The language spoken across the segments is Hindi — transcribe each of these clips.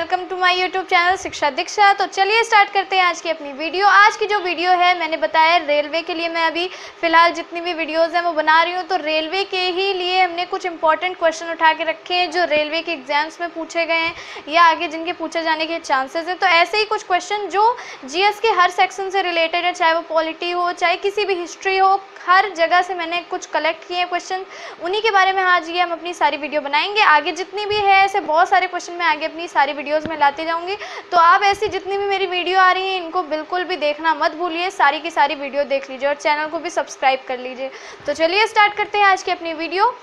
Welcome to my YouTube channel Shiksha Diksha. तो चलिए स्टार्ट करते हैं आज की अपनी वीडियो। आज की जो वीडियो है मैंने बताया रेलवे के लिए, मैं अभी फ़िलहाल जितनी भी वीडियोज़ हैं वो बना रही हूँ। तो रेलवे के ही लिए हमने कुछ इंपॉर्टेंट क्वेश्चन उठा के रखे हैं जो रेलवे के एग्जाम्स में पूछे गए हैं या आगे जिनके पूछे जाने के चांसेस हैं। तो ऐसे ही कुछ क्वेश्चन जो जीएस के हर सेक्शन से रिलेटेड है, चाहे वो पॉलिटी हो चाहे किसी भी हिस्ट्री हो, हर जगह से मैंने कुछ कलेक्ट किए हैं क्वेश्चन, उन्हीं के बारे में आज ये हम अपनी सारी वीडियो बनाएंगे। आगे जितनी भी है ऐसे बहुत सारे क्वेश्चन मैं आगे अपनी सारी वीडियोस में लाते जाऊंगी। तो आप ऐसी जितनी भी मेरी वीडियो आ रही हैं इनको बिल्कुल भी देखना मत भूलिए, सारी की सारी वीडियो देख लीजिए और चैनल को भी सब्सक्राइब कर लीजिए। तो चलिए स्टार्ट करते हैं आज की अपनी वीडियो।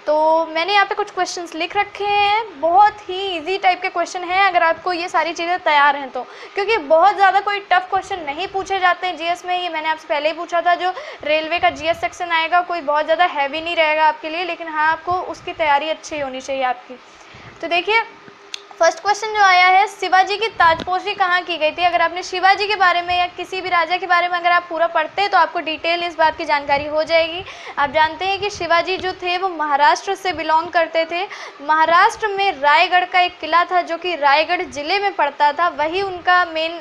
तो मैंने यहाँ पे कुछ क्वेश्चंस लिख रखे हैं, बहुत ही इजी टाइप के क्वेश्चन हैं अगर आपको ये सारी चीज़ें तैयार हैं तो, क्योंकि बहुत ज़्यादा कोई टफ क्वेश्चन नहीं पूछे जाते हैं जीएस में। ये मैंने आपसे पहले ही पूछा था, जो रेलवे का जीएस सेक्शन आएगा कोई बहुत ज़्यादा हैवी नहीं रहेगा आपके लिए, लेकिन हाँ आपको उसकी तैयारी अच्छी होनी चाहिए आपकी। तो देखिए फर्स्ट क्वेश्चन जो आया है, शिवाजी की ताजपोशी कहाँ की गई थी। अगर आपने शिवाजी के बारे में या किसी भी राजा के बारे में अगर आप पूरा पढ़ते हैं तो आपको डिटेल इस बात की जानकारी हो जाएगी। आप जानते हैं कि शिवाजी जो थे वो महाराष्ट्र से बिलोंग करते थे। महाराष्ट्र में रायगढ़ का एक किला था जो कि रायगढ़ ज़िले में पड़ता था, वही उनका मेन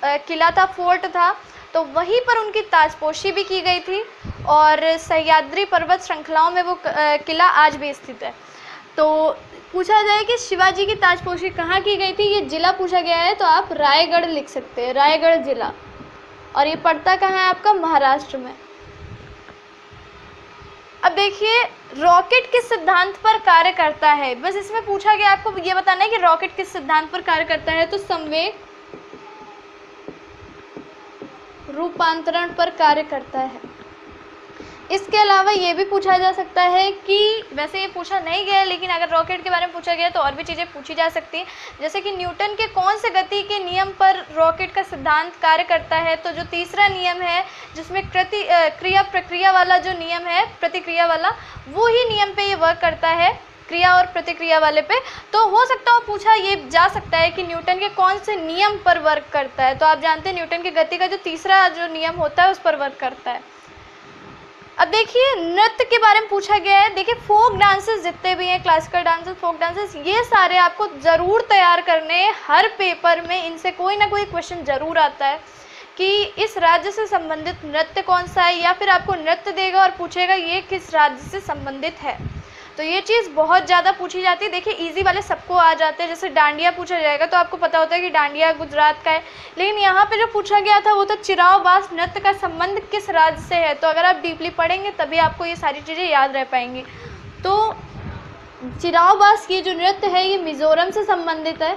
किला था, फोर्ट था। तो वहीं पर उनकी ताजपोशी भी की गई थी और सह्याद्री पर्वत श्रृंखलाओं में वो किला आज भी स्थित है। तो पूछा जाए कि शिवाजी की ताजपोशी कहाँ की गई थी, ये ज़िला पूछा गया है तो आप रायगढ़ लिख सकते हैं, रायगढ़ ज़िला, और ये पड़ता कहाँ है आपका, महाराष्ट्र में। अब देखिए रॉकेट किस सिद्धांत पर कार्य करता है, बस इसमें पूछा गया आपको ये बताना है कि रॉकेट किस सिद्धांत पर कार्य करता है। तो संवेग रूपांतरण पर कार्य करता है। इसके अलावा ये भी पूछा जा सकता है कि, वैसे ये पूछा नहीं गया लेकिन अगर रॉकेट के बारे में पूछा गया तो और भी चीज़ें पूछी जा सकती हैं, जैसे कि न्यूटन के कौन से गति के नियम पर रॉकेट का सिद्धांत कार्य करता है। तो जो तीसरा नियम है जिसमें क्रिया प्रक्रिया वाला जो नियम है, प्रतिक्रिया वाला, वो ही नियम पे ये वर्क करता है, क्रिया और प्रतिक्रिया वाले पे। तो हो सकता है पूछा ये जा सकता है कि न्यूटन के कौन से नियम पर वर्क करता है। तो आप जानते हैं न्यूटन की गति का जो तीसरा जो नियम होता है उस पर वर्क करता है। अब देखिए नृत्य के बारे में पूछा गया है। देखिए फोक डांसेस जितने भी हैं, क्लासिकल डांसेस, फोक डांसेस, ये सारे आपको ज़रूर तैयार करने हैं। हर पेपर में इनसे कोई ना कोई क्वेश्चन ज़रूर आता है कि इस राज्य से संबंधित नृत्य कौन सा है, या फिर आपको नृत्य देगा और पूछेगा ये किस राज्य से संबंधित है। तो ये चीज़ बहुत ज़्यादा पूछी जाती है। देखिए इजी वाले सबको आ जाते हैं, जैसे डांडिया पूछा जाएगा तो आपको पता होता है कि डांडिया गुजरात का है, लेकिन यहाँ पे जो पूछा गया था वो तो चिराव बास नृत्य का संबंध किस राज्य से है। तो अगर आप डीपली पढ़ेंगे तभी आपको ये सारी चीज़ें याद रह पाएंगी। तो चिराव बास ये जो नृत्य है ये मिजोरम से संबंधित है।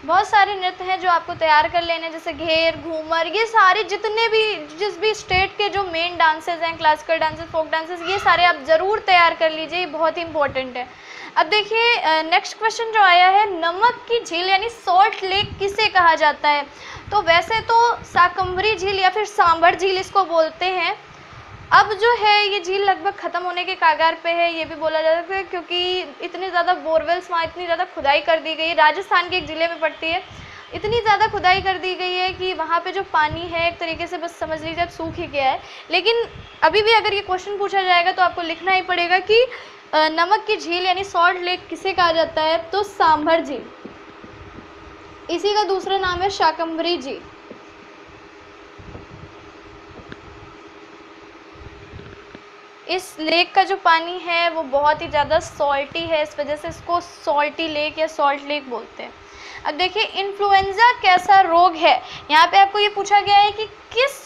बहुत सारे नृत्य हैं जो आपको तैयार कर लेने, जैसे घेर, घूमर, ये सारे जितने भी जिस भी स्टेट के जो मेन डांसेस हैं, क्लासिकल डांसेस, फोक डांसेस, ये सारे आप ज़रूर तैयार कर लीजिए, ये बहुत ही इंपॉर्टेंट है। अब देखिए नेक्स्ट क्वेश्चन जो आया है, नमक की झील यानी सॉल्ट लेक किसे कहा जाता है। तो वैसे तो शाकंभरी झील या फिर सांभर झील इसको बोलते हैं। अब जो है ये झील लगभग ख़त्म होने के कागार पे है, ये भी बोला जा सकता है, क्योंकि इतनी ज़्यादा बोरवेल्स वहाँ इतनी ज़्यादा खुदाई कर दी गई है, राजस्थान के एक ज़िले में पड़ती है, इतनी ज़्यादा खुदाई कर दी गई है कि वहाँ पे जो पानी है एक तरीके से बस समझ लीजिए अब सूख ही गया है। लेकिन अभी भी अगर ये क्वेश्चन पूछा जाएगा तो आपको लिखना ही पड़ेगा कि नमक की झील यानी सॉल्ट लेक किसे कहा जाता है। तो सांभर झील, इसी का दूसरा नाम है शाकंभरी झील। इस लेक का जो पानी है वो बहुत ही ज़्यादा सॉल्टी है, इस वजह से इसको सॉल्टी लेक या सॉल्ट लेक बोलते हैं। अब देखिए इन्फ्लुएंजा कैसा रोग है, यहाँ पे आपको ये पूछा गया है कि किस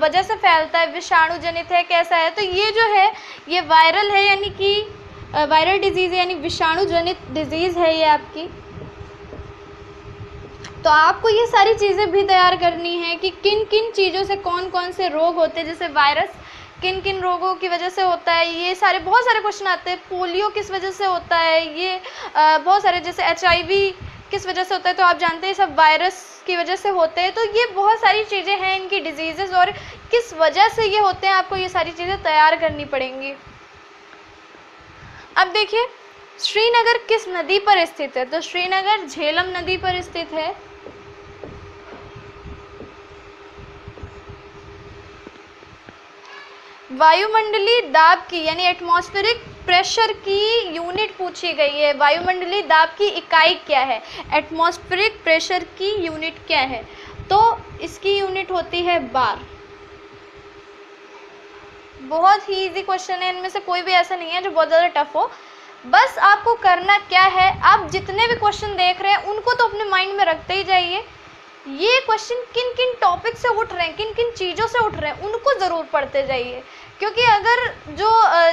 वजह से फैलता है, विषाणु जनित है, कैसा है। तो ये जो है ये वायरल है, यानी कि वायरल डिजीज़ है, यानी विषाणु जनित डिजीज़ है ये आपकी। तो आपको ये सारी चीज़ें भी तैयार करनी है कि किन किन चीज़ों से कौन कौन से रोग होते हैं, जैसे वायरस किन किन रोगों की वजह से होता है, ये सारे बहुत सारे क्वेश्चन आते हैं। पोलियो किस वजह से होता है, ये बहुत सारे, जैसे HIV किस वजह से होता है, तो आप जानते हैं सब वायरस की वजह से होते हैं। तो ये बहुत सारी चीज़ें हैं इनकी डिजीज़ेस और किस वजह से ये होते हैं, आपको ये सारी चीज़ें तैयार करनी पड़ेंगी। अब देखिए श्रीनगर किस नदी पर स्थित है। तो श्रीनगर झेलम नदी पर स्थित है। वायुमंडलीय दाब की यानी एटमॉस्फेरिक प्रेशर की यूनिट पूछी गई है। वायुमंडलीय दाब की इकाई क्या है? एटमॉस्फेरिक प्रेशर की यूनिट क्या है? तो इसकी यूनिट होती है बार। बहुत ही इजी क्वेश्चन है, इनमें से कोई भी ऐसा नहीं है जो बहुत ज़्यादा टफ हो। बस आपको करना क्या है, आप जितने भी क्वेश्चन देख रहे हैं उनको तो अपने माइंड में रखते ही जाइए। ये क्वेश्चन किन किन टॉपिक से उठ रहे हैं, किन किन चीज़ों से उठ रहे हैं, उनको ज़रूर पढ़ते जाइए। क्योंकि अगर जो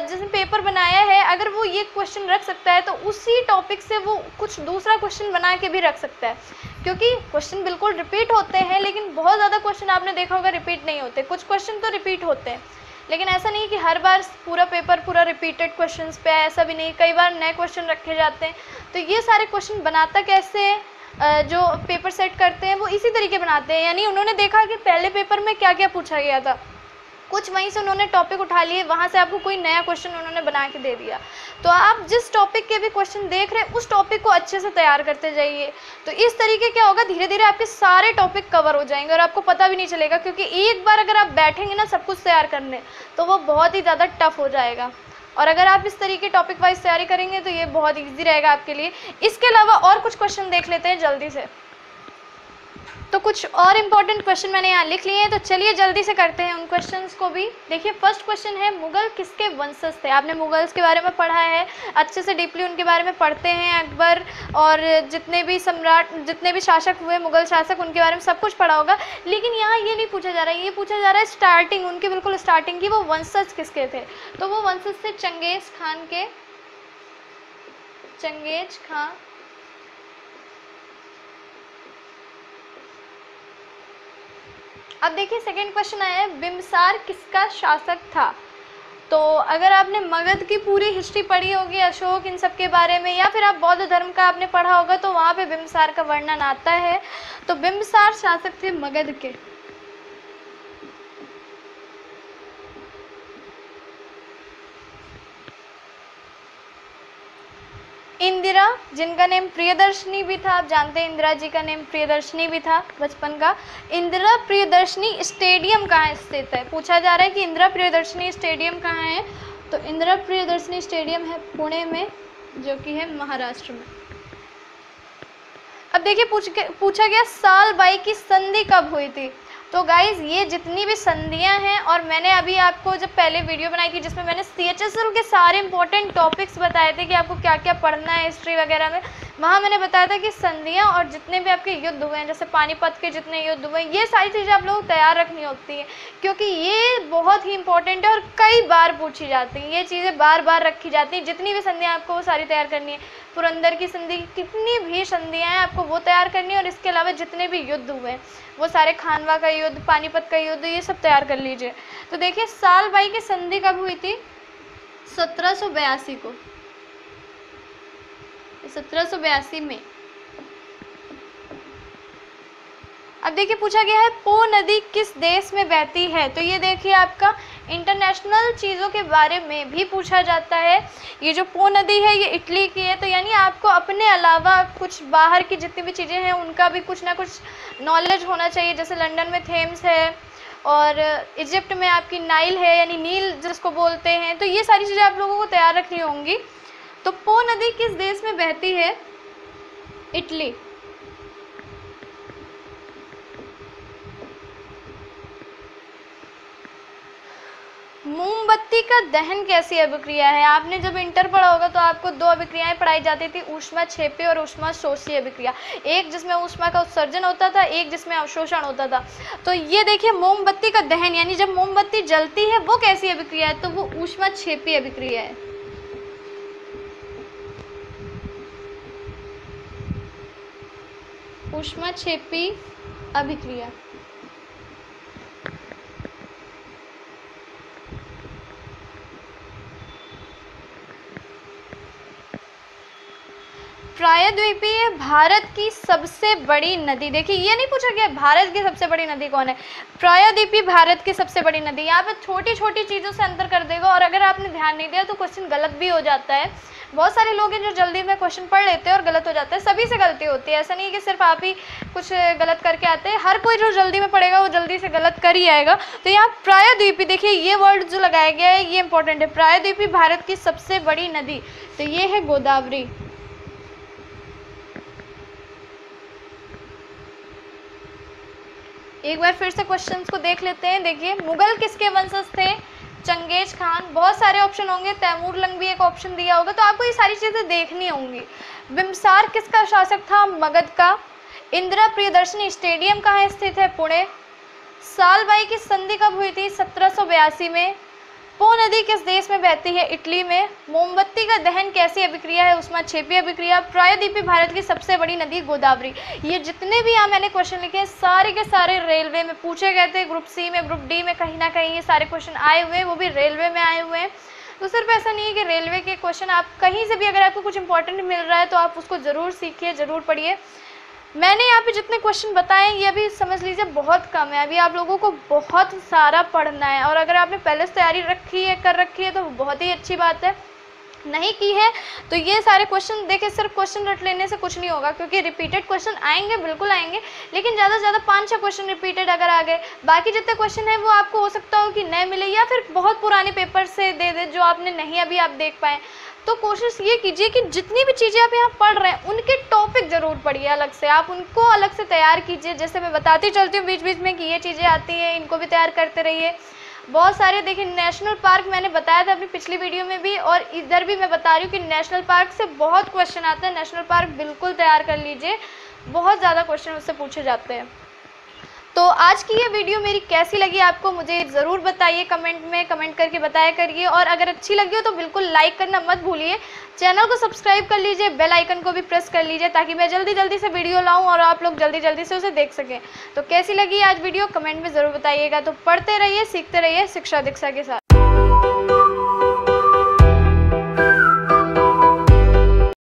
जिसने पेपर बनाया है अगर वो ये क्वेश्चन रख सकता है तो उसी टॉपिक से वो कुछ दूसरा क्वेश्चन बना के भी रख सकता है। क्योंकि क्वेश्चन बिल्कुल रिपीट होते हैं, लेकिन बहुत ज़्यादा क्वेश्चन आपने देखा होगा रिपीट नहीं होते। कुछ क्वेश्चन तो रिपीट होते हैं, लेकिन ऐसा नहीं कि हर बार पूरा पेपर पूरा रिपीटेड क्वेश्चंस पे है, ऐसा भी नहीं। कई बार नए क्वेश्चन रखे जाते हैं। तो ये सारे क्वेश्चन बनाता कैसे है, जो पेपर सेट करते हैं वो इसी तरीके बनाते हैं। यानी उन्होंने देखा कि पहले पेपर में क्या क्या पूछा गया था, कुछ वहीं से उन्होंने टॉपिक उठा लिए, वहाँ से आपको कोई नया क्वेश्चन उन्होंने बना के दे दिया। तो आप जिस टॉपिक के भी क्वेश्चन देख रहे हैं उस टॉपिक को अच्छे से तैयार करते जाइए। तो इस तरीके क्या होगा, धीरे धीरे आपके सारे टॉपिक कवर हो जाएंगे और आपको पता भी नहीं चलेगा। क्योंकि एक बार अगर आप बैठेंगे ना सब कुछ तैयार करने, तो वो बहुत ही ज़्यादा टफ हो जाएगा। और अगर आप इस तरीके टॉपिक वाइज तैयारी करेंगे तो ये बहुत ईजी रहेगा आपके लिए। इसके अलावा और कुछ क्वेश्चन देख लेते हैं जल्दी से। तो कुछ और इम्पॉर्टेंट क्वेश्चन मैंने यहाँ लिख लिए हैं, तो चलिए जल्दी से करते हैं उन क्वेश्चंस को भी। देखिए फर्स्ट क्वेश्चन है, मुगल किसके वंशज थे? आपने मुगल्स के बारे में पढ़ा है, अच्छे से डीपली उनके बारे में पढ़ते हैं। अकबर और जितने भी सम्राट, जितने भी शासक हुए मुगल शासक, उनके बारे में सब कुछ पढ़ा होगा। लेकिन यहाँ ये नहीं पूछा जा रहा है, ये पूछा जा रहा है स्टार्टिंग, उनके बिल्कुल स्टार्टिंग की, वो वंशज किसके थे? तो वो वंशज थे चंगेज खान के। Genghis Khan. अब देखिए सेकंड क्वेश्चन आया है, बिंबिसार किसका शासक था? तो अगर आपने मगध की पूरी हिस्ट्री पढ़ी होगी, अशोक, इन सब के बारे में, या फिर आप बौद्ध धर्म का आपने पढ़ा होगा, तो वहाँ पे बिंबिसार का वर्णन आता है। तो बिंबिसार शासक थे मगध के। इंदिरा, जिनका नेम प्रियदर्शनी भी था, आप जानते हैं इंदिरा जी का नेम प्रियदर्शनी भी था बचपन का। इंदिरा प्रियदर्शनी स्टेडियम कहाँ स्थित है? पूछा जा रहा है कि इंदिरा प्रियदर्शनी स्टेडियम कहाँ है। तो इंदिरा प्रियदर्शनी स्टेडियम है पुणे में, जो कि है महाराष्ट्र में। अब देखिए पूछा गया साल बाई की संधि कब हुई थी? तो गाइज ये जितनी भी संधियां हैं, और मैंने अभी आपको जब पहले वीडियो बनाई थी जिसमें मैंने CHSL के सारे इंपॉर्टेंट टॉपिक्स बताए थे कि आपको क्या क्या पढ़ना है हिस्ट्री वगैरह में, वहाँ मैंने बताया था कि संधियां और जितने भी आपके युद्ध हुए हैं, जैसे पानीपत के जितने युद्ध हुए हैं, ये सारी चीज़ें आप लोगों को तैयार रखनी होती हैं। क्योंकि ये बहुत ही इंपॉर्टेंट है और कई बार पूछी जाती हैं, ये चीज़ें बार बार रखी जाती हैं। जितनी भी संधियाँ आपको वो सारी तैयार करनी है। पुरंदर की संधि, कितनी भी संधियाँ हैं आपको वो तैयार करनी है। और इसके अलावा जितने भी युद्ध हुए हैं वो सारे, खानवा का युद्ध, पानीपत का युद्ध, ये सब तैयार कर लीजिए। तो देखिए साल बाई की संधि कब हुई थी? 1782 को, 1782 में। अब देखिए पूछा गया है पो नदी किस देश में बहती है? तो ये देखिए आपका इंटरनेशनल चीज़ों के बारे में भी पूछा जाता है। ये जो पो नदी है ये इटली की है। तो यानी आपको अपने अलावा कुछ बाहर की जितनी भी चीज़ें हैं उनका भी कुछ ना कुछ नॉलेज होना चाहिए। जैसे लंदन में थेम्स है और इजिप्ट में आपकी नाइल है, यानी नील जिसको बोलते हैं। तो ये सारी चीज़ें आप लोगों को तैयार रखनी होंगी। तो पो नदी किस देश में बहती है? इटली। मोमबत्ती का दहन कैसी अभिक्रिया है? आपने जब इंटर पढ़ा होगा तो आपको दो अभिक्रियाएं पढ़ाई जाती थी, ऊष्मा क्षेपी और ऊष्मा शोषी अभिक्रिया। एक जिसमें ऊष्मा का उत्सर्जन होता था, एक जिसमें अवशोषण होता था। तो ये देखिए मोमबत्ती का दहन, यानी जब मोमबत्ती जलती है वो कैसी अभिक्रिया है? तो वो ऊष्मा क्षेपी अभिक्रिया है। ऊष्मा क्षेपी अभिक्रिया। प्रायद्वीपीय भारत की सबसे बड़ी नदी, देखिए ये नहीं पूछा गया भारत की सबसे बड़ी नदी कौन है, प्रायद्वीपीय भारत की सबसे बड़ी नदी। यहाँ पे छोटी छोटी चीज़ों से अंतर कर देगा, और अगर आपने ध्यान नहीं दिया तो क्वेश्चन गलत भी हो जाता है। बहुत सारे लोग हैं जो जल्दी में क्वेश्चन पढ़ लेते हैं और गलत हो जाता है, सभी से गलती होती है, ऐसा नहीं है कि सिर्फ आप ही कुछ गलत करके आते हैं, हर कोई जो जल्दी में पढ़ेगा वो जल्दी से गलत कर ही आएगा। तो यहाँ प्रायद्वीपीय, देखिए ये वर्ड जो लगाया गया है ये इंपॉर्टेंट है, प्रायद्वीपीय भारत की सबसे बड़ी नदी, तो ये है गोदावरी। एक बार फिर से क्वेश्चंस को देख लेते हैं। देखिए, मुगल किसके वंशज थे, चंगेज खान। बहुत सारे ऑप्शन होंगे, तैमूर लंग भी एक ऑप्शन दिया होगा, तो आपको ये सारी चीज़ें देखनी होंगी। बिम्बसार किसका शासक था, मगध का। इंदिरा प्रियदर्शनी स्टेडियम कहाँ स्थित है, पुणे। सालबाई की संधि कब हुई थी, 1782 में। पो नदी किस देश में बहती है, इटली में। मोमबत्ती का दहन कैसी अभिक्रिया है, ऊष्माक्षेपी अभिक्रिया। प्रायद्वीपीय भारत की सबसे बड़ी नदी गोदावरी। ये जितने भी यहाँ मैंने क्वेश्चन लिखे हैं सारे के सारे रेलवे में पूछे गए थे, ग्रुप सी में, ग्रुप डी में, कहीं ना कहीं ये सारे क्वेश्चन आए हुए हैं, वो भी रेलवे में आए हुए हैं। तो सिर्फ ऐसा नहीं है कि रेलवे के क्वेश्चन आप कहीं से भी अगर आपको कुछ इंपॉर्टेंट मिल रहा है तो आप उसको ज़रूर सीखिए, ज़रूर पढ़िए। मैंने यहाँ पे जितने क्वेश्चन बताए ये अभी समझ लीजिए बहुत कम है, अभी आप लोगों को बहुत सारा पढ़ना है, और अगर आपने पहले से तैयारी कर रखी है तो बहुत ही अच्छी बात है। नहीं की है तो ये सारे क्वेश्चन देखिए, सिर्फ क्वेश्चन रट लेने से कुछ नहीं होगा, क्योंकि रिपीटेड क्वेश्चन आएंगे, बिल्कुल आएंगे, लेकिन ज़्यादा से ज़्यादा 5-6 क्वेश्चन रिपीटेड अगर आ गए, बाकी जितने क्वेश्चन हैं वो आपको हो सकता हो कि नए मिले या फिर बहुत पुराने पेपर से दे दे जो आपने नहीं अभी आप देख पाए। तो कोशिश ये कीजिए कि जितनी भी चीज़ें आप यहाँ पढ़ रहे हैं उनके टॉपिक ज़रूर पढ़िए अलग से, आप उनको अलग से तैयार कीजिए। जैसे मैं बताती चलती हूँ बीच बीच में कि ये चीज़ें आती हैं, इनको भी तैयार करते रहिए। बहुत सारे देखिए, नेशनल पार्क मैंने बताया था अपनी पिछली वीडियो में भी, और इधर भी मैं बता रही हूँ कि नेशनल पार्क से बहुत क्वेश्चन आते हैं, नेशनल पार्क बिल्कुल तैयार कर लीजिए, बहुत ज़्यादा क्वेश्चन उससे पूछे जाते हैं। तो आज की ये वीडियो मेरी कैसी लगी आपको मुझे ज़रूर बताइए, कमेंट में कमेंट करके बताया करिए, और अगर अच्छी लगी हो तो बिल्कुल लाइक करना मत भूलिए। चैनल को सब्सक्राइब कर लीजिए, बेल आइकन को भी प्रेस कर लीजिए, ताकि मैं जल्दी जल्दी से वीडियो लाऊं और आप लोग जल्दी जल्दी से उसे देख सकें। तो कैसी लगी आज वीडियो कमेंट में ज़रूर बताइएगा। तो पढ़ते रहिए, सीखते रहिए शिक्षा दीक्षा के साथ।